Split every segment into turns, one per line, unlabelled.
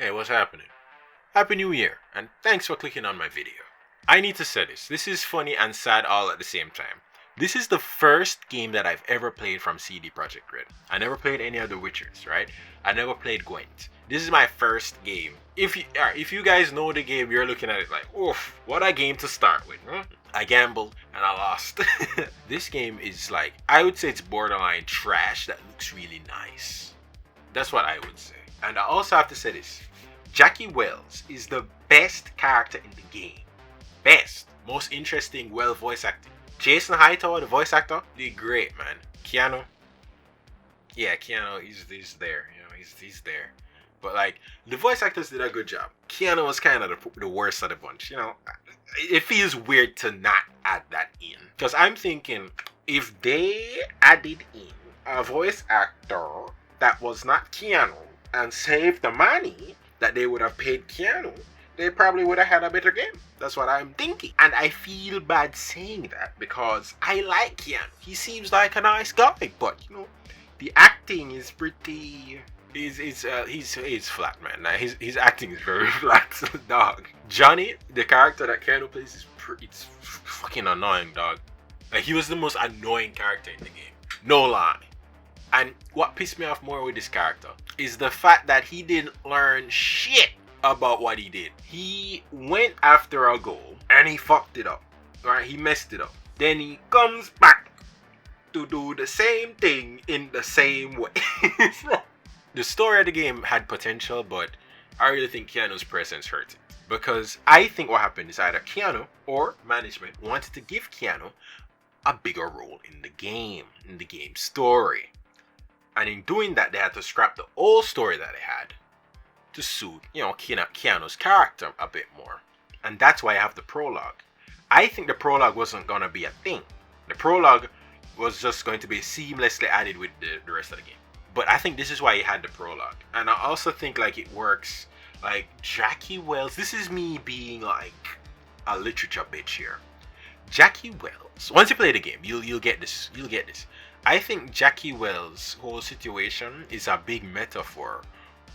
Hey, what's happening? Happy New Year, and thanks for clicking on my video. I need to say this. This is funny and sad all at the same time. This is the first game that I've ever played from CD Projekt Red. I never played any of the Witchers, right? I never played Gwent. This is my first game. If you guys know the game, you're looking at it like, oof, what a game to start with, huh? I gambled and I lost. This game is like, I would say it's borderline trash that looks really nice. That's what I would say. And I also have to say this. Jackie Wells is the best character in the game. Best. Most interesting, well voice acting. Jason Hightower, the voice actor, did great, man. Keanu. Yeah, Keanu, he's there. You know, he's there. But like, the voice actors did a good job. Keanu was kind of the worst of the bunch. You know, it feels weird to not add that in. Because I'm thinking, if they added in a voice actor that was not Keanu and saved the money that they would have paid Keanu, they probably would have had a better game. That's what I'm thinking. And I feel bad saying that because I like Keanu. He seems like a nice guy, but you know, the acting is pretty... He's flat, man. Nah, his acting is very flat, dog. Johnny, the character that Keanu plays, is it's fucking annoying, dog. Like, he was the most annoying character in the game. No lie. And what pissed me off more with this character is the fact that he didn't learn shit about what he did. He went after a goal and he fucked it up. Right? He messed it up. Then he comes back to do the same thing in the same way. The story of the game had potential, but I really think Keanu's presence hurt it. Because I think what happened is either Keanu or management wanted to give Keanu a bigger role in the game story. And in doing that, they had to scrap the old story that they had to suit, you know, Keanu's character a bit more. And that's why I have the prologue. I think the prologue wasn't going to be a thing. The prologue was just going to be seamlessly added with the rest of the game. But I think this is why he had the prologue. And I also think like it works, like Jackie Wells, this is me being like a literature bitch here. Jackie Wells, once you play the game, you'll get this. You'll get this. I think Jackie Wells' whole situation is a big metaphor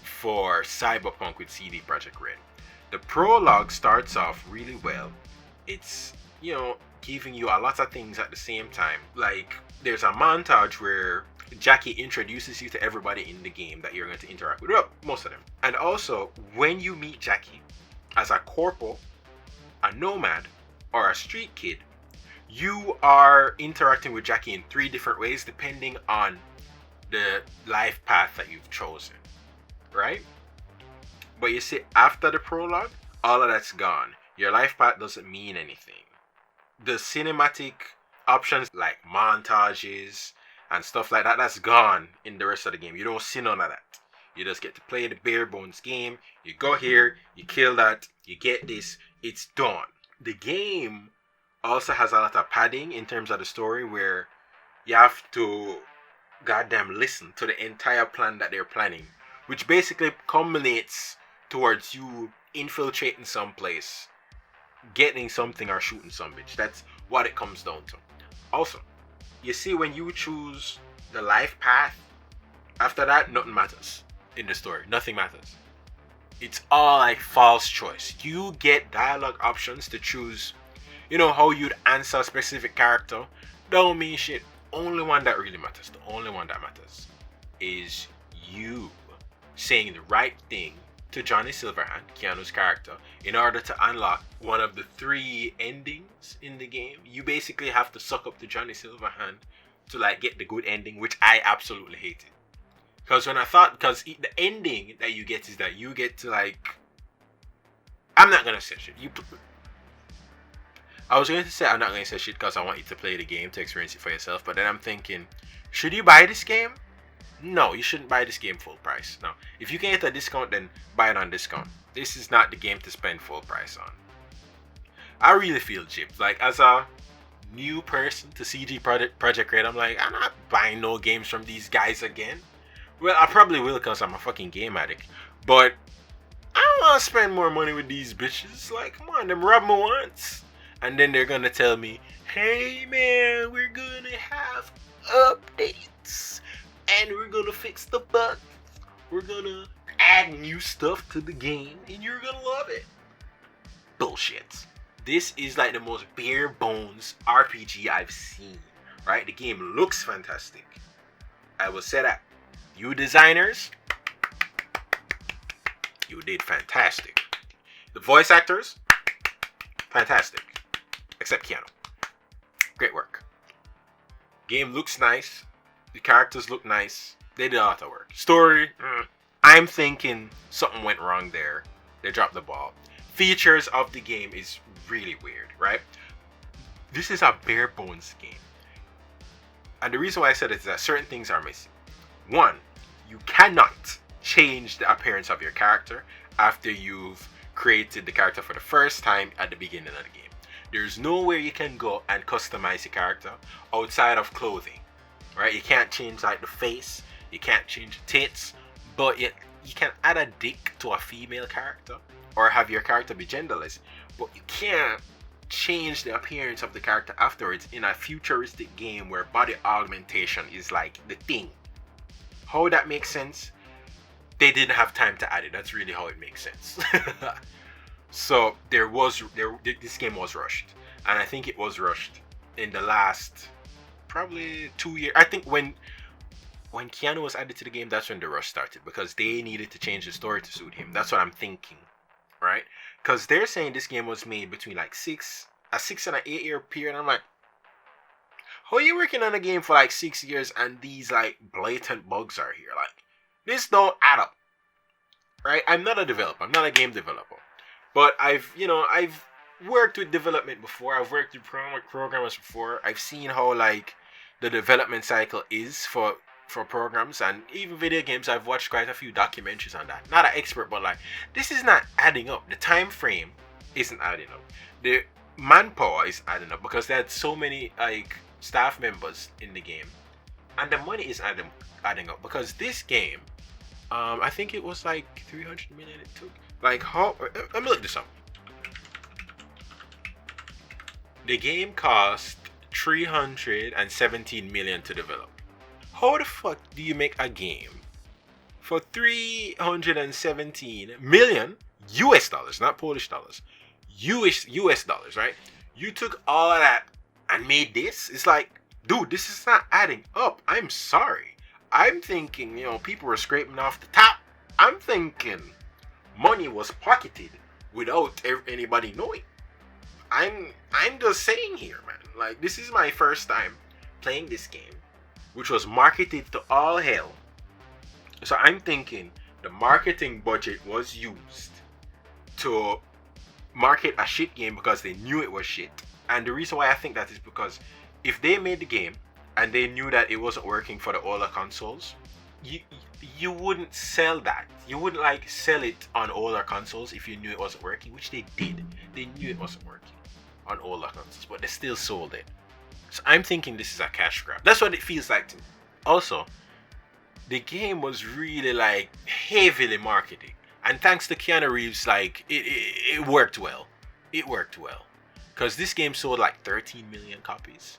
for Cyberpunk with CD Projekt Red. The prologue starts off really well. It's, you know, giving you a lot of things at the same time. Like, there's a montage where Jackie introduces you to everybody in the game that you're going to interact with. Well, most of them. And also, when you meet Jackie as a corporal, a nomad, or a street kid, you are interacting with Jackie in 3 different ways depending on the life path that you've chosen, right? But you see, after the prologue, all of that's gone. Your life path doesn't mean anything. The cinematic options like montages and stuff like that, that's gone in the rest of the game. You don't see none of that. You just get to play the bare bones game. You go here, you kill that, you get this, it's done. The game also has a lot of padding in terms of the story where you have to goddamn listen to the entire plan that they're planning, which basically culminates towards you infiltrating some place, getting something or shooting some bitch. That's what it comes down to. Also, you see, when you choose the life path, after that, nothing matters in the story. Nothing matters. It's all like false choice. You get dialogue options to choose, you know, how you'd answer a specific character. Don't mean shit. Only one that really matters, the only one that matters is you saying the right thing to Johnny Silverhand, Keanu's character, in order to unlock one of the 3 endings in the game. You basically have to suck up to Johnny Silverhand to like get the good ending, which I absolutely hated. Because the ending that you get is that you get to like, I'm not gonna say shit. I was going to say I'm not going to say shit because I want you to play the game to experience it for yourself. But then I'm thinking, should you buy this game? No, you shouldn't buy this game full price. No, if you can get a discount, then buy it on discount. This is not the game to spend full price on. I really feel gypped. Like, as a new person to CD Projekt Red, I'm like, I'm not buying no games from these guys again. Well, I probably will because I'm a fucking game addict. But I don't want to spend more money with these bitches. Like, come on, them rob me once. And then they're going to tell me, hey man, we're going to have updates. And we're going to fix the bugs. We're going to add new stuff to the game and you're gonna love it. Bullshit. This is like the most bare bones RPG I've seen, right? The game looks fantastic. I will say that. You designers, you did fantastic. The voice actors, fantastic. Except Keanu. Great work. Game looks nice. The characters look nice. They did all the work. Story, I'm thinking something went wrong there. They dropped the ball. Features of the game is really weird, right? This is a bare bones game. And the reason why I said it is that certain things are missing. One, you cannot change the appearance of your character after you've created the character for the first time at the beginning of the game. There's nowhere you can go and customize the character outside of clothing, right? You can't change like the face, you can't change the tits, but you can add a dick to a female character or have your character be genderless, but you can't change the appearance of the character afterwards in a futuristic game where body augmentation is like the thing. How that makes sense? They didn't have time to add it. That's really how it makes sense. So this game was rushed, and I think it was rushed in the last probably 2 years. I think when Keanu was added to the game, that's when the rush started, because they needed to change the story to suit him. That's what I'm thinking, right? Because they're saying this game was made between like a 6 and an 8 year period. I'm like, how are you working on a game for like 6 years and these like blatant bugs are here? Like, this don't add up, right? I'm not a developer. I'm not a game developer. But I've worked with development before. I've worked with programmers before. I've seen how like the development cycle is for programs and even video games. I've watched quite a few documentaries on that. Not an expert, but like, this is not adding up. The time frame isn't adding up. The manpower is adding up because they had so many like staff members in the game, and the money is adding up because this game, I think it was like 300 million it took. Like, how? Let me look this up. The game cost 317 million to develop. How the fuck do you make a game for 317 million US dollars, not Polish dollars, US dollars, right? You took all of that and made this? It's like, dude, this is not adding up. I'm sorry. I'm thinking, people were scraping off the top. I'm thinking money was pocketed without anybody knowing. I'm just saying here, man. Like, this is my first time playing this game, which was marketed to all hell. So I'm thinking the marketing budget was used to market a shit game because they knew it was shit. And the reason why I think that is because if they made the game and they knew that it wasn't working for the older consoles, you wouldn't sell that. You wouldn't like sell it on older consoles if you knew it wasn't working, which they did. They knew it wasn't working on older consoles, but they still sold it. So I'm thinking this is a cash grab. That's what it feels like to me. Also, the game was really like heavily marketed, and thanks to Keanu Reeves, like it worked well. It worked well because this game sold like 13 million copies.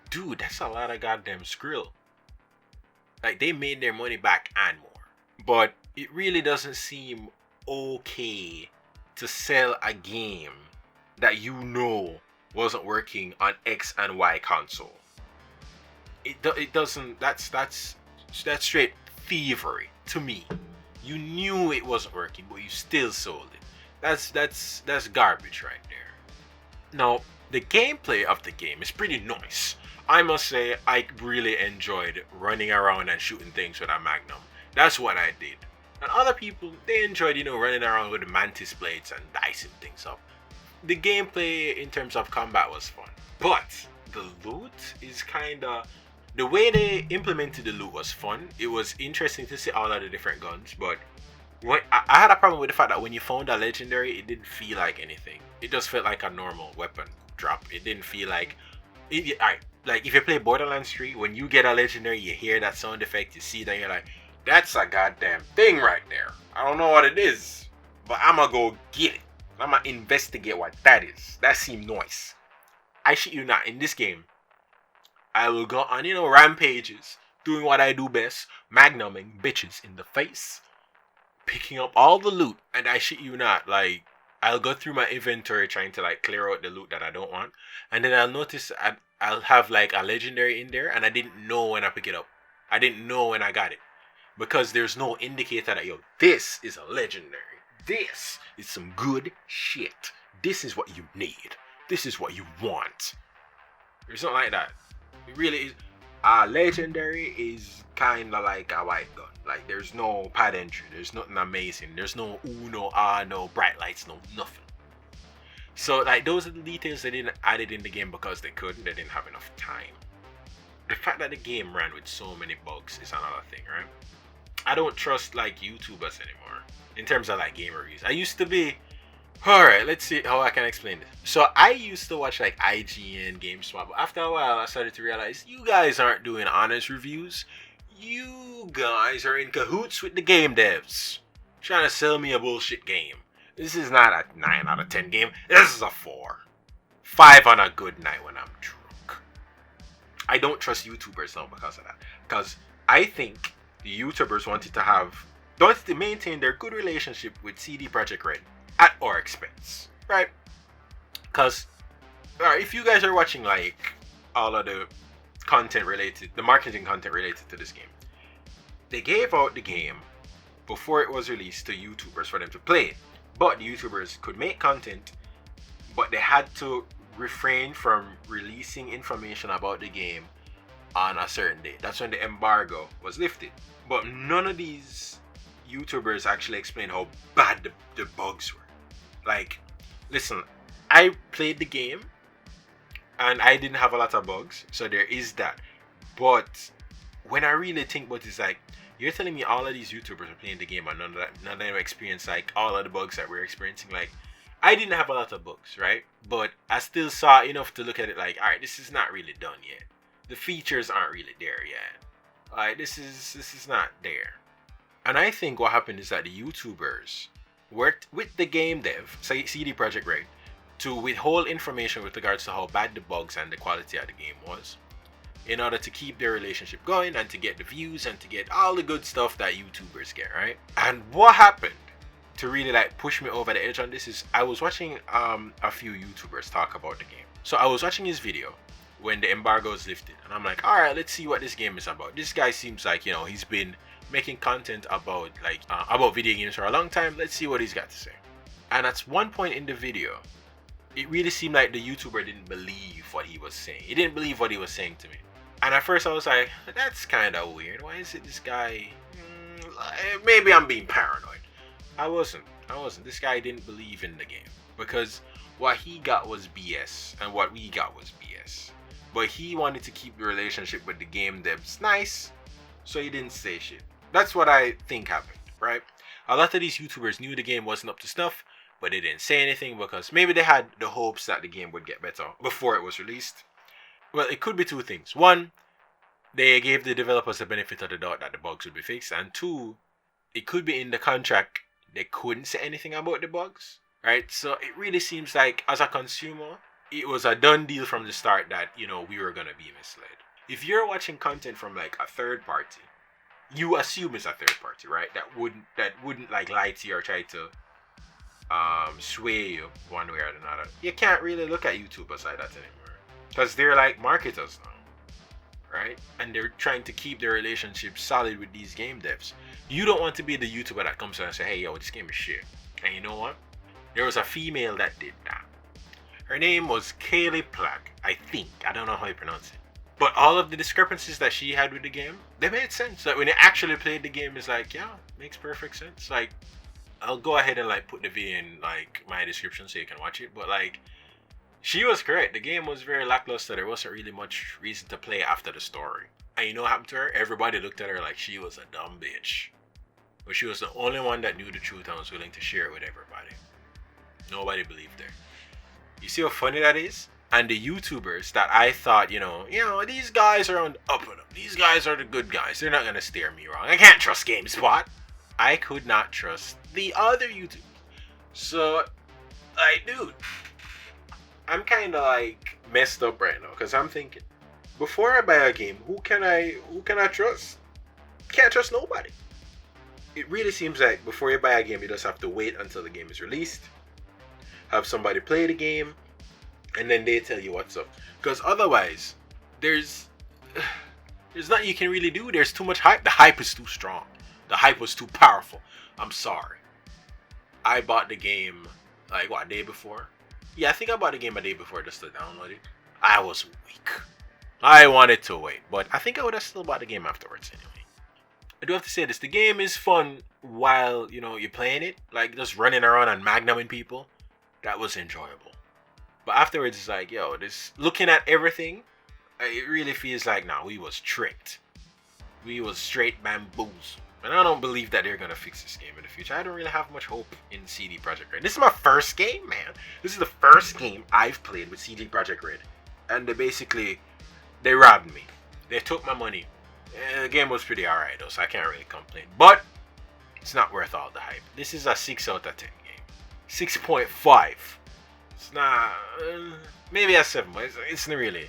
Dude, that's a lot of goddamn skrill. Like, they made their money back and more. But it really doesn't seem okay to sell a game that wasn't working on X and Y console. It doesn't. That's straight thievery to me. You knew it wasn't working, but you still sold it. That's garbage right there. Now, the gameplay of the game is pretty nice. I must say, I really enjoyed running around and shooting things with a Magnum. That's what I did. And other people, they enjoyed, running around with the mantis blades and dicing things up. The gameplay in terms of combat was fun. But the loot is the way they implemented the loot was fun. It was interesting to see all of the different guns, but I had a problem with the fact that when you found a legendary, it didn't feel like anything. It just felt like a normal weapon drop. It didn't feel like... Like, if you play Borderlands 3, when you get a legendary, you hear that sound effect, you see that, you're like, that's a goddamn thing right there. I don't know what it is, but I'm gonna go get it. I'm gonna investigate what that is. That seemed nice. I shit you not, in this game, I will go on, rampages, doing what I do best, magnumming bitches in the face, picking up all the loot, and I shit you not, like, I'll go through my inventory trying to like clear out the loot that I don't want, and then I'll notice I'll have like a legendary in there, and I didn't know when I pick it up. I didn't know when I got it because there's no indicator that this is a legendary. This is some good shit. This is what you need. This is what you want. There's nothing like that. It really is. A legendary is kind of like a white gun. Like, there's no pad entry. There's nothing amazing. There's no no bright lights, no nothing. So, like, those are the details they didn't add it in the game because they couldn't. They didn't have enough time. The fact that the game ran with so many bugs is another thing, right? I don't trust, like, YouTubers anymore in terms of, like, game reviews. I used to be... Alright, let's see how I can explain this. So I used to watch like IGN, Gamespot, but after a while I started to realize you guys aren't doing honest reviews. You guys are in cahoots with the game devs, trying to sell me a bullshit game. This is not a 9 out of 10 game. This is a 4. 5 on a good night when I'm drunk. I don't trust YouTubers now because of that. Because I think the YouTubers wanted to maintain their good relationship with CD Projekt Red at our expense, right? Because if you guys are watching like all of the marketing content related to this game, they gave out the game before it was released to YouTubers for them to play it. But the YouTubers could make content, but they had to refrain from releasing information about the game on a certain date. That's when the embargo was lifted. But none of these YouTubers actually explained how bad the bugs were. Like, listen, I played the game and I didn't have a lot of bugs, so there is that. But when I really think about it, it's like, you're telling me all of these YouTubers are playing the game and none of them experience like all of the bugs that we're experiencing. Like, I didn't have a lot of bugs, right? But I still saw enough to look at it like, alright, this is not really done yet. The features aren't really there yet. Alright, this is not there. And I think what happened is that the YouTubers worked with the game dev, say CD Projekt Red, to withhold information with regards to how bad the bugs and the quality of the game was, in order to keep their relationship going and to get the views and to get all the good stuff that YouTubers get, right? And what happened to really like push me over the edge on this is I was watching a few YouTubers talk about the game. So I was watching his video when the embargo was lifted, and I'm like, alright, let's see what this game is about. This guy seems like, he's been making content about video games for a long time. Let's see what he's got to say. And at one point in the video, it really seemed like the YouTuber didn't believe what he was saying. He didn't believe what he was saying to me. And at first I was like, that's kind of weird. Why is it this guy? Maybe I'm being paranoid. I wasn't. This guy didn't believe in the game because what he got was BS and what we got was BS. But he wanted to keep the relationship with the game devs nice, so he didn't say shit. That's what I think happened, right? A lot of these YouTubers knew the game wasn't up to snuff, but they didn't say anything because maybe they had the hopes that the game would get better before it was released. Well, it could be two things. One, they gave the developers the benefit of the doubt that the bugs would be fixed. And two, it could be in the contract they couldn't say anything about the bugs, right? So it really seems like, as a consumer, it was a done deal from the start that, we were going to be misled. If you're watching content from like a third party, you assume it's a third party, right? That wouldn't like lie to you or try to sway you one way or another. You can't really look at YouTubers like that anymore because they're like marketers now, right? And they're trying to keep their relationship solid with these game devs. You don't want to be the YouTuber that comes and say, hey, yo, this game is shit. And you know what? There was a female that did that. Her name was Kallie Plagge, I think. I don't know how you pronounce it. But all of the discrepancies that she had with the game, they made sense. Like, when you actually played the game, it's like, yeah, makes perfect sense. Like, I'll go ahead and like put the video in like my description so you can watch it. But like, she was correct. The game was very lackluster. There wasn't really much reason to play after the story. And you know what happened to her? Everybody looked at her like she was a dumb bitch. But she was the only one that knew the truth and was willing to share it with everybody. Nobody believed her. You see how funny that is? And the YouTubers that I thought, these guys are on the up and up. These guys are the good guys. They're not going to steer me wrong. I can't trust Gamespot. I could not trust the other YouTubers. So, dude, I'm kind of like messed up right now because I'm thinking, before I buy a game, who can I trust? Can't trust nobody. it really seems like before you buy a game, you just have to wait until the game is released, have somebody play the game, and then they tell you what's up. Because otherwise, there's nothing you can really do. There's too much hype. The hype is too strong. The hype was too powerful. I'm sorry. I bought the game like what, a day before? Yeah, I think I bought the game a day before just to download it. I was weak. I wanted to wait, but I think I would have still bought the game afterwards anyway. I do have to say this, the game is fun while, you're playing it. Like, just running around and magnumming people. That was enjoyable. But afterwards, it's like, this, looking at everything, it really feels like, nah, we was tricked. We was straight bamboozled. And I don't believe that they're going to fix this game in the future. I don't really have much hope in CD Projekt Red. This is my first game, man. This is the first game I've played with CD Projekt Red. And they robbed me. They took my money. The game was pretty alright though, so I can't really complain. But it's not worth all the hype. This is a 6 out of 10 game. 6.5. It's not... maybe a 7, but it's really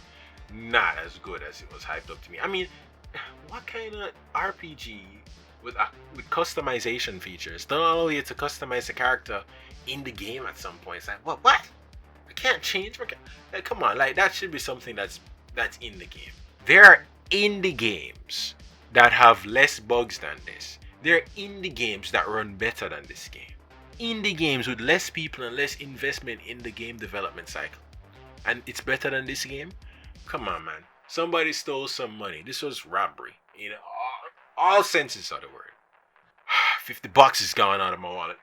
not as good as it was hyped up to me. I mean, what kind of RPG with customization features don't allow you to customize the character in the game at some point? It's like, what? I can't change? Like, come on, like that should be something that's in the game. There are indie games that have less bugs than this. There are indie games that run better than this game. Indie games with less people and less investment in the game development cycle. And it's better than this game? Come on, man. Somebody stole some money. This was robbery. In all senses of the word. $50 is gone out of my wallet.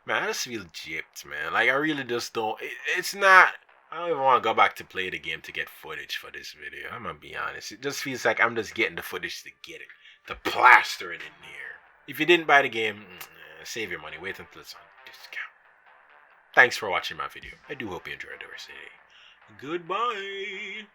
Man, I just feel gypped, man. Like, I really just don't... It's not... I don't even want to go back to play the game to get footage for this video. I'm gonna be honest. It just feels like I'm just getting the footage to get it. To plaster it in here. If you didn't buy the game, save your money. Wait until it's on discount. Thanks for watching my video. I do hope you enjoyed the rest of the day. Goodbye.